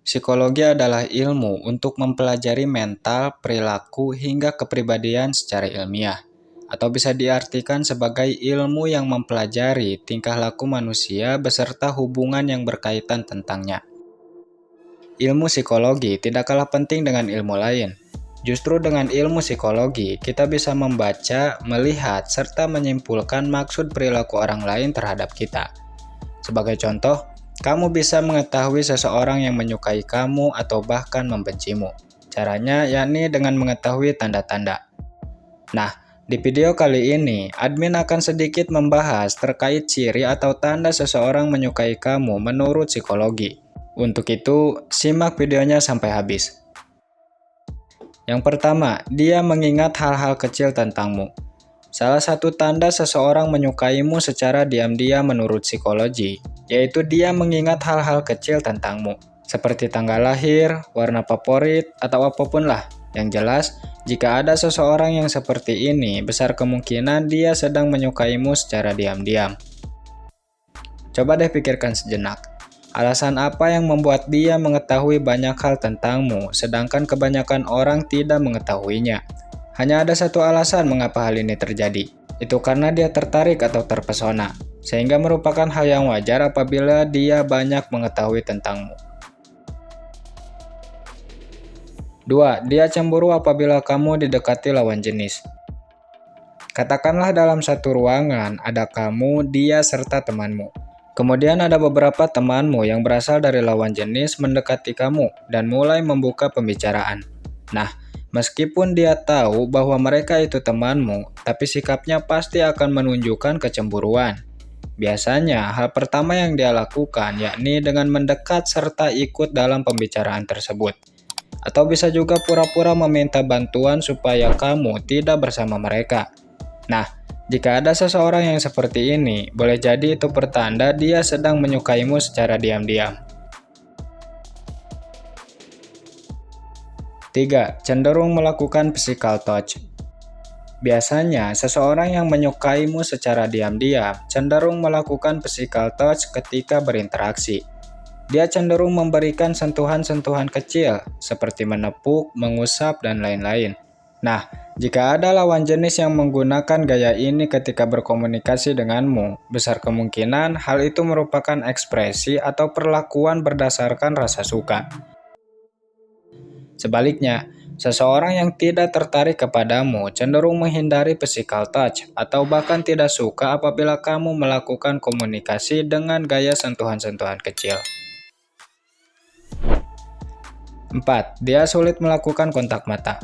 Psikologi adalah ilmu untuk mempelajari mental, perilaku, hingga kepribadian secara ilmiah, atau bisa diartikan sebagai ilmu yang mempelajari tingkah laku manusia beserta hubungan yang berkaitan tentangnya. Ilmu psikologi tidak kalah penting dengan ilmu lain. Justru dengan ilmu psikologi, kita bisa membaca, melihat, serta menyimpulkan maksud perilaku orang lain terhadap kita. Sebagai contoh, kamu bisa mengetahui seseorang yang menyukai kamu atau bahkan membencimu. Caranya yakni dengan mengetahui tanda-tanda. Nah, di video kali ini, admin akan sedikit membahas terkait ciri atau tanda seseorang menyukai kamu menurut psikologi. Untuk itu, simak videonya sampai habis. Yang pertama, dia mengingat hal-hal kecil tentangmu. Salah satu tanda seseorang menyukaimu secara diam-diam menurut psikologi, yaitu dia mengingat hal-hal kecil tentangmu, seperti tanggal lahir, warna favorit, atau apapun lah. Yang jelas, jika ada seseorang yang seperti ini, besar kemungkinan dia sedang menyukaimu secara diam-diam. Coba deh pikirkan sejenak. Alasan apa yang membuat dia mengetahui banyak hal tentangmu, sedangkan kebanyakan orang tidak mengetahuinya? Hanya ada satu alasan mengapa hal ini terjadi, itu karena dia tertarik atau terpesona, sehingga merupakan hal yang wajar apabila dia banyak mengetahui tentangmu. 2. Dia cemburu apabila kamu didekati lawan jenis. Katakanlah dalam satu ruangan ada kamu, dia, serta temanmu. Kemudian ada beberapa temanmu yang berasal dari lawan jenis mendekati kamu dan mulai membuka pembicaraan. Nah, meskipun dia tahu bahwa mereka itu temanmu, tapi sikapnya pasti akan menunjukkan kecemburuan. Biasanya, hal pertama yang dia lakukan yakni dengan mendekat serta ikut dalam pembicaraan tersebut. Atau bisa juga pura-pura meminta bantuan supaya kamu tidak bersama mereka. Nah, jika ada seseorang yang seperti ini, boleh jadi itu pertanda dia sedang menyukaimu secara diam-diam. 3. Cenderung melakukan physical touch. Biasanya, seseorang yang menyukaimu secara diam-diam cenderung melakukan physical touch ketika berinteraksi. Dia cenderung memberikan sentuhan-sentuhan kecil, seperti menepuk, mengusap, dan lain-lain. Nah, jika ada lawan jenis yang menggunakan gaya ini ketika berkomunikasi denganmu, besar kemungkinan hal itu merupakan ekspresi atau perlakuan berdasarkan rasa suka. Sebaliknya, seseorang yang tidak tertarik kepadamu cenderung menghindari physical touch atau bahkan tidak suka apabila kamu melakukan komunikasi dengan gaya sentuhan-sentuhan kecil. 4. Dia sulit melakukan kontak mata.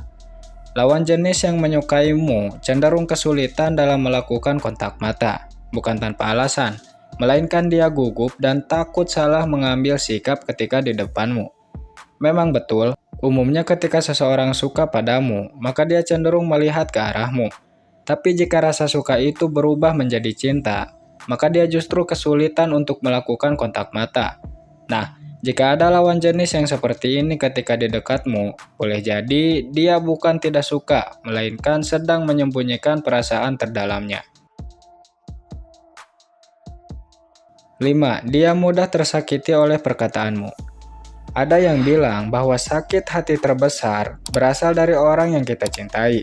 Lawan jenis yang menyukaimu cenderung kesulitan dalam melakukan kontak mata, bukan tanpa alasan, melainkan dia gugup dan takut salah mengambil sikap ketika di depanmu. Memang betul, umumnya ketika seseorang suka padamu, maka dia cenderung melihat ke arahmu. Tapi jika rasa suka itu berubah menjadi cinta, maka dia justru kesulitan untuk melakukan kontak mata. Nah, jika ada lawan jenis yang seperti ini ketika di dekatmu, boleh jadi dia bukan tidak suka, melainkan sedang menyembunyikan perasaan terdalamnya. 5. Dia mudah tersakiti oleh perkataanmu. Ada yang bilang bahwa sakit hati terbesar berasal dari orang yang kita cintai.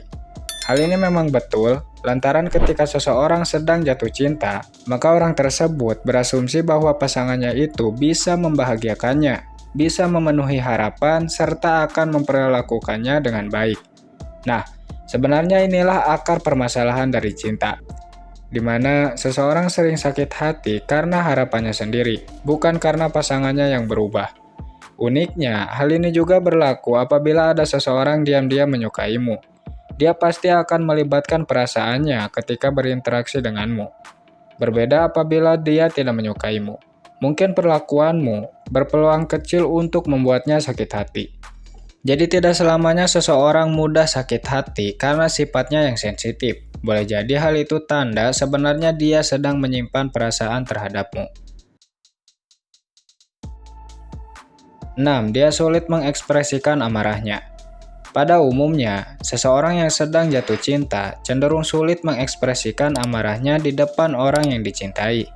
Hal ini memang betul, lantaran ketika seseorang sedang jatuh cinta, maka orang tersebut berasumsi bahwa pasangannya itu bisa membahagiakannya, bisa memenuhi harapan, serta akan memperlakukannya dengan baik. Nah, sebenarnya inilah akar permasalahan dari cinta, di mana seseorang sering sakit hati karena harapannya sendiri, bukan karena pasangannya yang berubah. Uniknya, hal ini juga berlaku apabila ada seseorang diam-diam menyukaimu. Dia pasti akan melibatkan perasaannya ketika berinteraksi denganmu. Berbeda apabila dia tidak menyukaimu. Mungkin perlakuanmu berpeluang kecil untuk membuatnya sakit hati. Jadi tidak selamanya seseorang mudah sakit hati karena sifatnya yang sensitif. Boleh jadi hal itu tanda sebenarnya dia sedang menyimpan perasaan terhadapmu. 6. Dia sulit mengekspresikan amarahnya. Pada umumnya, seseorang yang sedang jatuh cinta cenderung sulit mengekspresikan amarahnya di depan orang yang dicintai.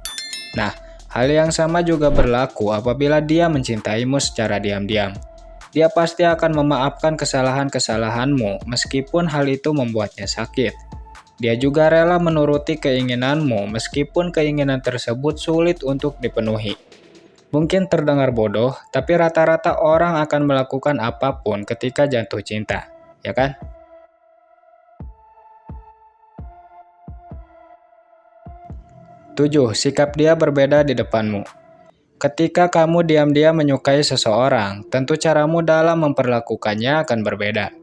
Nah, Hal yang sama juga berlaku apabila dia mencintaimu secara diam-diam. Dia pasti akan memaafkan kesalahan-kesalahanmu meskipun hal itu membuatnya sakit. Dia juga rela menuruti keinginanmu meskipun keinginan tersebut sulit untuk dipenuhi. Mungkin terdengar bodoh, tapi rata-rata orang akan melakukan apapun ketika jatuh cinta, ya kan? 7. Sikap dia berbeda di depanmu. Ketika kamu diam-diam menyukai seseorang, tentu caramu dalam memperlakukannya akan berbeda.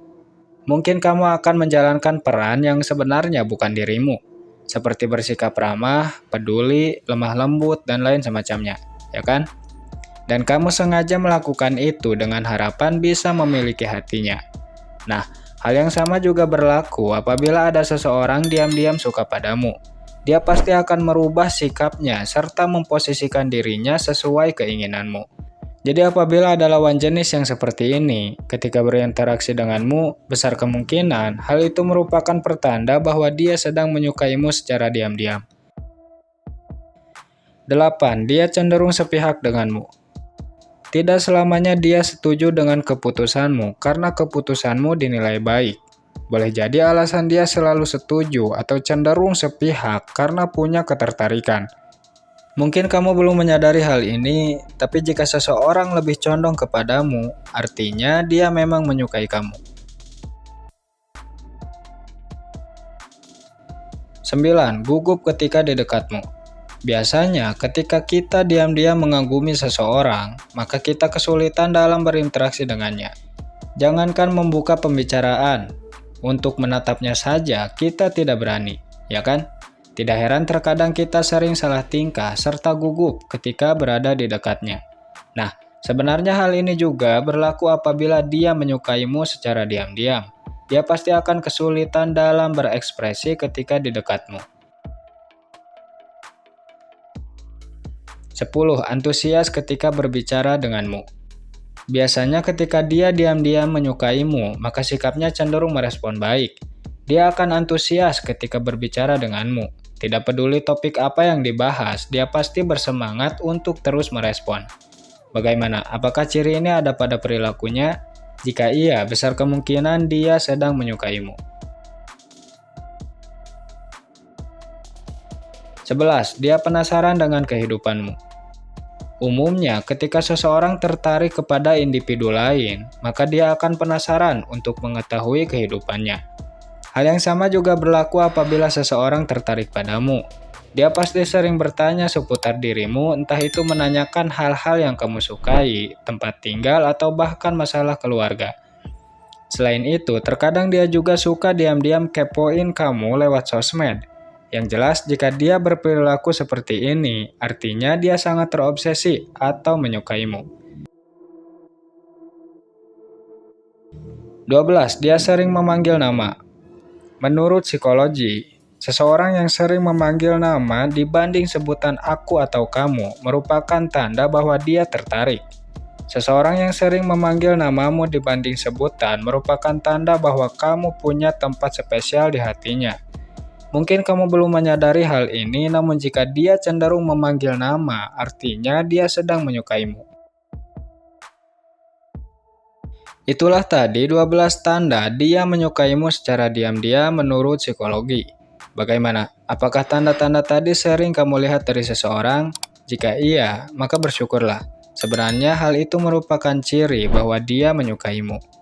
Mungkin kamu akan menjalankan peran yang sebenarnya bukan dirimu, seperti bersikap ramah, peduli, lemah lembut, dan lain semacamnya, ya kan? Dan kamu sengaja melakukan itu dengan harapan bisa memiliki hatinya. Nah, hal yang sama juga berlaku apabila ada seseorang diam-diam suka padamu. Dia pasti akan merubah sikapnya serta memposisikan dirinya sesuai keinginanmu. Jadi apabila ada lawan jenis yang seperti ini, ketika berinteraksi denganmu, besar kemungkinan hal itu merupakan pertanda bahwa dia sedang menyukaimu secara diam-diam. 8. Dia cenderung sepihak denganmu. Tidak selamanya dia setuju dengan keputusanmu karena keputusanmu dinilai baik. Boleh jadi alasan dia selalu setuju atau cenderung sepihak karena punya ketertarikan. Mungkin kamu belum menyadari hal ini, tapi jika seseorang lebih condong kepadamu, artinya dia memang menyukai kamu. 9. Gugup ketika di dekatmu. Biasanya, ketika kita diam-diam mengagumi seseorang, maka kita kesulitan dalam berinteraksi dengannya. Jangankan membuka pembicaraan, untuk menatapnya saja kita tidak berani, ya kan? Tidak heran terkadang kita sering salah tingkah serta gugup ketika berada di dekatnya. Nah, sebenarnya hal ini juga berlaku apabila dia menyukaimu secara diam-diam. Dia pasti akan kesulitan dalam berekspresi ketika di dekatmu. 10. Antusias ketika berbicara denganmu. Biasanya ketika dia diam-diam menyukaimu, maka sikapnya cenderung merespon baik. Dia akan antusias ketika berbicara denganmu. Tidak peduli topik apa yang dibahas, dia pasti bersemangat untuk terus merespon. Bagaimana? Apakah ciri ini ada pada perilakunya? Jika iya, besar kemungkinan dia sedang menyukaimu. 11. Dia penasaran dengan kehidupanmu. Umumnya, ketika seseorang tertarik kepada individu lain, maka dia akan penasaran untuk mengetahui kehidupannya. Hal yang sama juga berlaku apabila seseorang tertarik padamu. Dia pasti sering bertanya seputar dirimu, entah itu menanyakan hal-hal yang kamu sukai, tempat tinggal, atau bahkan masalah keluarga. Selain itu, terkadang dia juga suka diam-diam kepoin kamu lewat sosmed. Yang jelas, jika dia berperilaku seperti ini, artinya dia sangat terobsesi atau menyukaimu. 12. Dia sering memanggil nama. Menurut psikologi, seseorang yang sering memanggil nama dibanding sebutan aku atau kamu merupakan tanda bahwa dia tertarik. Seseorang yang sering memanggil namamu dibanding sebutan merupakan tanda bahwa kamu punya tempat spesial di hatinya. Mungkin kamu belum menyadari hal ini, namun jika dia cenderung memanggil nama, artinya dia sedang menyukaimu. Itulah tadi 12 tanda dia menyukaimu secara diam-diam menurut psikologi. Bagaimana? Apakah tanda-tanda tadi sering kamu lihat dari seseorang? Jika iya, maka bersyukurlah. Sebenarnya hal itu merupakan ciri bahwa dia menyukaimu.